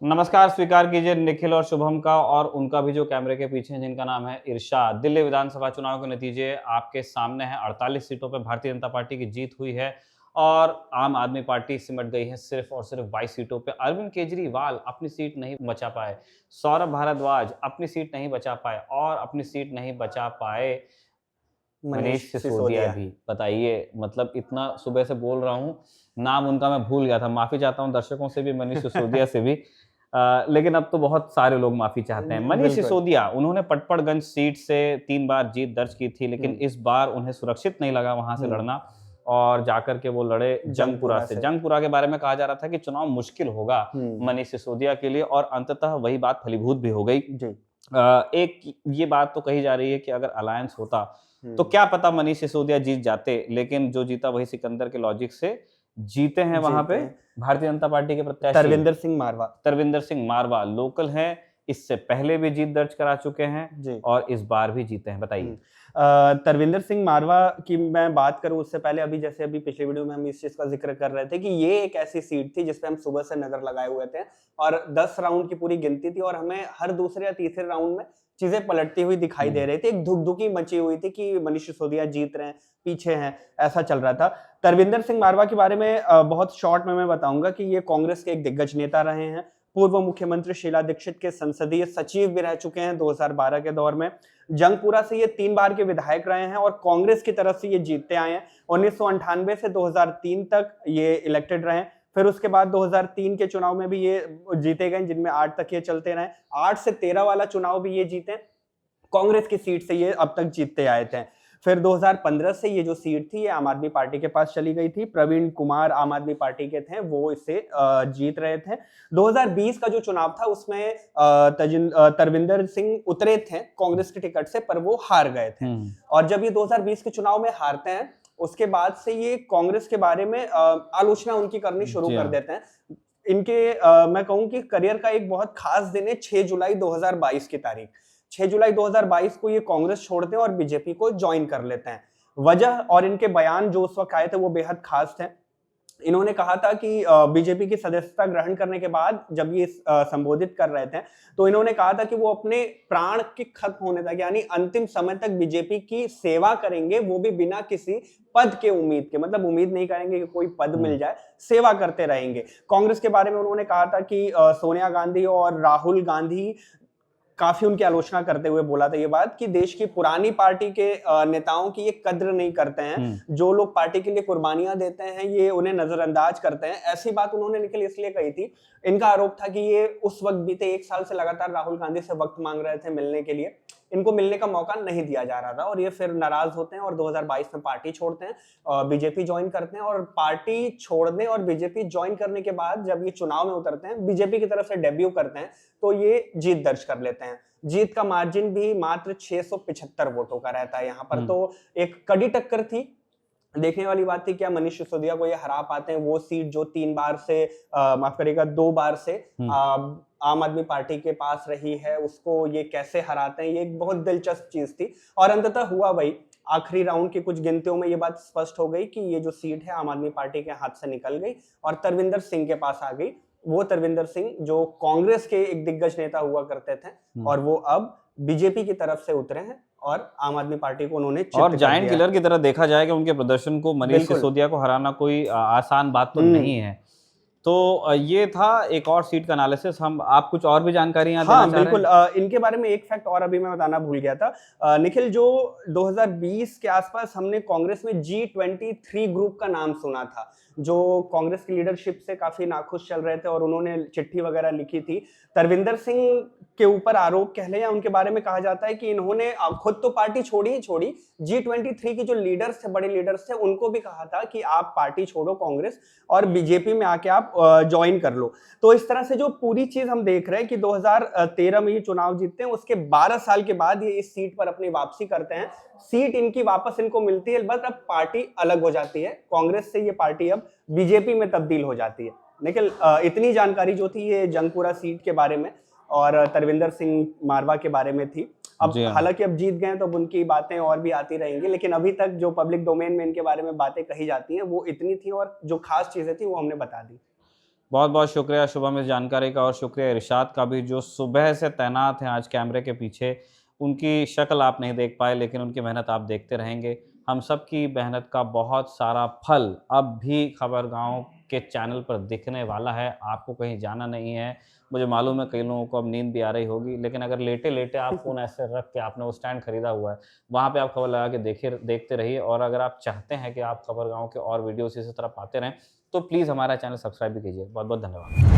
नमस्कार, स्वीकार कीजिए निखिल और शुभम का और उनका भी जो कैमरे के पीछे हैं, जिनका नाम है इरशाद। दिल्ली विधानसभा चुनाव के नतीजे आपके सामने हैं। 48 सीटों पर भारतीय जनता पार्टी की जीत हुई है और आम आदमी पार्टी सिमट गई है सिर्फ और सिर्फ 22 सीटों पे। अरविंद केजरीवाल अपनी सीट नहीं बचा पाए, सौरभ भारद्वाज अपनी सीट नहीं बचा पाए और अपनी सीट नहीं बचा पाए मनीष सिसोदिया भी। बताइए, मतलब इतना सुबह से बोल रहा हूँ, नाम उनका मैं भूल गया था। माफी चाहता हूँ दर्शकों से भी, मनीष सिसोदिया से भी। लेकिन अब तो बहुत सारे लोग माफी चाहते हैं। मनीष सिसोदिया, उन्होंने पटपड़गंज सीट से 3 बार जीत दर्ज की थी, लेकिन इस बार उन्हें सुरक्षित नहीं लगा वहां से लड़ना और जाकर के वो लड़े जंगपुरा से। जंगपुरा के बारे में कहा जा रहा था कि चुनाव मुश्किल होगा मनीष सिसोदिया के लिए और अंततः वही बात फलीभूत भी हो गई। एक ये बात तो कही जा रही है कि अगर अलायंस होता तो क्या पता मनीष सिसोदिया जीत जाते, लेकिन जो जीता वही सिकंदर के लॉजिक से जीते हैं वहां पे भारतीय जनता पार्टी के प्रत्याशी तरविंदर सिंह मारवा लोकल हैं, इससे पहले भी जीत दर्ज करा चुके हैं और इस बार भी जीते हैं। बताइए। तरविंदर सिंह मारवा की मैं बात करूं उससे पहले अभी पिछले वीडियो में हम इस चीज का जिक्र कर रहे थे कि ये एक ऐसी सीट थी जिसपे हम सुबह से नजर लगाए हुए थे और 10 राउंड की पूरी गिनती थी और हमें हर दूसरे या तीसरे राउंड में चीजें पलटती हुई दिखाई दे रही थी। एक धुकधुकी मची हुई थी कि मनीष सिसोदिया जीत रहे हैं, पीछे हैं, ऐसा चल रहा था। तरविंदर सिंह मारवा के बारे में बहुत शॉर्ट में मैं बताऊंगा कि ये कांग्रेस के एक दिग्गज नेता रहे हैं। पूर्व मुख्यमंत्री शीला दीक्षित के संसदीय सचिव भी रह चुके हैं 2012 के दौर में। जंगपुरा से ये 3 बार के विधायक रहे हैं और कांग्रेस की तरफ से ये जीतते आए हैं। 1998 से 2003 तक ये इलेक्टेड रहे। फिर उसके बाद 2003 के चुनाव में भी ये जीते गए, जिनमें 8 तक ये चलते रहे। 8 से 13 वाला चुनाव भी ये जीते, कांग्रेस की सीट से ये अब तक जीतते आए थे। फिर 2015 से ये जो सीट थी ये आम आदमी पार्टी के पास चली गई थी। प्रवीण कुमार आम आदमी पार्टी के थे, वो इसे जीत रहे थे। 2020 का जो चुनाव था उसमें तरविंदर सिंह उतरे थे कांग्रेस के टिकट से, पर वो हार गए थे। और जब ये 2020 के चुनाव में हारते हैं उसके बाद से ये कांग्रेस के बारे में आलोचना उनकी करनी शुरू कर देते हैं। इनके मैं कहूं कि करियर का एक बहुत खास दिन है 6 जुलाई 2022 की तारीख। 6 जुलाई 2022 को ये कांग्रेस छोड़ते हैं और बीजेपी को ज्वाइन कर लेते हैं। वजह और इनके बयान जो उस वक्त आए थे वो बेहद खास थे। इन्होंने कहा था कि बीजेपी की सदस्यता ग्रहण करने के बाद जब ये संबोधित कर रहे थे तो इन्होंने कहा था कि वो अपने प्राण के खत्म होने तक यानी अंतिम समय तक बीजेपी की सेवा करेंगे, वो भी बिना किसी पद के उम्मीद के, मतलब उम्मीद नहीं करेंगे कि कोई पद मिल जाए, सेवा करते रहेंगे। कांग्रेस के बारे में उन्होंने कहा था कि सोनिया गांधी और राहुल गांधी काफी उनकी आलोचना करते हुए बोला था ये बात कि देश की पुरानी पार्टी के नेताओं की ये कद्र नहीं करते हैं, जो लोग पार्टी के लिए कुर्बानियां देते हैं ये उन्हें नजरअंदाज करते हैं। ऐसी बात उन्होंने निखिल इसलिए कही थी, इनका आरोप था कि ये उस वक्त बीते 1 साल से लगातार राहुल गांधी से वक्त मांग रहे थे मिलने के लिए, इनको मिलने का मौका नहीं दिया जा रहा था और ये फिर नाराज होते हैं और 2022 में पार्टी छोड़ते हैं, बीजेपी ज्वाइन करते हैं। और पार्टी छोड़ने और बीजेपी ज्वाइन करने के बाद जब ये चुनाव में उतरते हैं, बीजेपी की तरफ से डेब्यू करते हैं, तो ये जीत दर्ज कर लेते हैं। जीत का मार्जिन भी मात्र 675 वोटों का रहता है यहाँ पर, तो एक कड़ी टक्कर थी। देखने वाली बात थी क्या मनीष सिसोदिया को ये हरा पाते हैं, वो सीट जो 3 बार से माफ करिएगा 2 बार से आम आदमी पार्टी के पास रही है, उसको ये कैसे हराते हैं। ये एक बहुत दिलचस्प चीज थी और अंततः हुआ वही। आखिरी राउंड की कुछ गिनतियों में ये बात स्पष्ट हो गई कि ये जो सीट है आम आदमी पार्टी के हाथ से निकल गई और तरविंदर सिंह के पास आ गई। वो तरविंदर सिंह जो कांग्रेस के एक दिग्गज नेता हुआ करते थे और वो अब बीजेपी की तरफ से उतरे हैं और आम आदमी पार्टी को उन्होंने और जायंट किलर की तरह देखा जाए कि उनके प्रदर्शन को मनीष सिसोदिया को हराना कोई आसान बात तो नहीं है। तो ये था एक और सीट का एनालिसिस। आप कुछ और भी जानकारियां देना चाह रहे हैं? बिल्कुल। इनके बारे में एक फैक्ट और अभी मैं बताना भूल गया था निखिल, जो 2020 के आसपास हमने कांग्रेस में G23 ग्रुप का नाम सुना था, जो कांग्रेस की लीडरशिप से काफी नाखुश चल रहे थे और उन्होंने चिट्ठी वगैरह लिखी थी। तरविंदर सिंह के ऊपर आरोप कह लें या उनके बारे में कहा जाता है कि इन्होंने खुद तो पार्टी छोड़ी ही छोड़ी, G23 के जो लीडर्स थे, बड़े लीडर्स थे, उनको भी कहा था कि आप पार्टी छोड़ो कांग्रेस और बीजेपी में आके आप ज्वाइन कर लो। तो इस तरह से जो पूरी चीज हम देख रहे हैं कि 2013 में ये चुनाव जीतते हैं, उसके 12 साल के बाद ये इस सीट पर अपनी वापसी करते हैं। सीट इनकी वापस इनको मिलती है, बस अब पार्टी अलग हो जाती है, कांग्रेस से ये पार्टी अब बीजेपी में तब्दील हो जाती है। लेकिन इतनी जानकारी जो थी ये जंगपुरा सीट के बारे में और तरविंदर सिंह मारवा के बारे में थी। अब हालांकि अब जीत गए तो अब उनकी बातें और भी आती रहेंगी, लेकिन अभी तक जो पब्लिक डोमेन में इनके बारे में बातें कही जाती हैं वो इतनी थी और जो खास चीजें थी वो हमने बता दी। बहुत बहुत शुक्रिया शुभम इस जानकारी का, और शुक्रिया इरशाद का भी, जो सुबह से तैनात हैं आज कैमरे के पीछे। उनकी शक्ल आप नहीं देख पाए, लेकिन उनकी मेहनत आप देखते रहेंगे। हम सब की मेहनत का बहुत सारा फल अब भी खबरगांव के चैनल पर दिखने वाला है। आपको कहीं जाना नहीं है। मुझे मालूम है कई लोगों को अब नींद भी आ रही होगी, लेकिन अगर लेटे-लेटे आप फ़ोन ऐसे रख के, आपने वो स्टैंड खरीदा हुआ है, वहाँ पे आप खबर लगा के देखते रहिए। और अगर आप चाहते हैं कि आप खबरगांव के और वीडियोज़ इसी तरह पाते रहें, तो प्लीज़ हमारा चैनल सब्सक्राइब भी कीजिए। बहुत-बहुत धन्यवाद।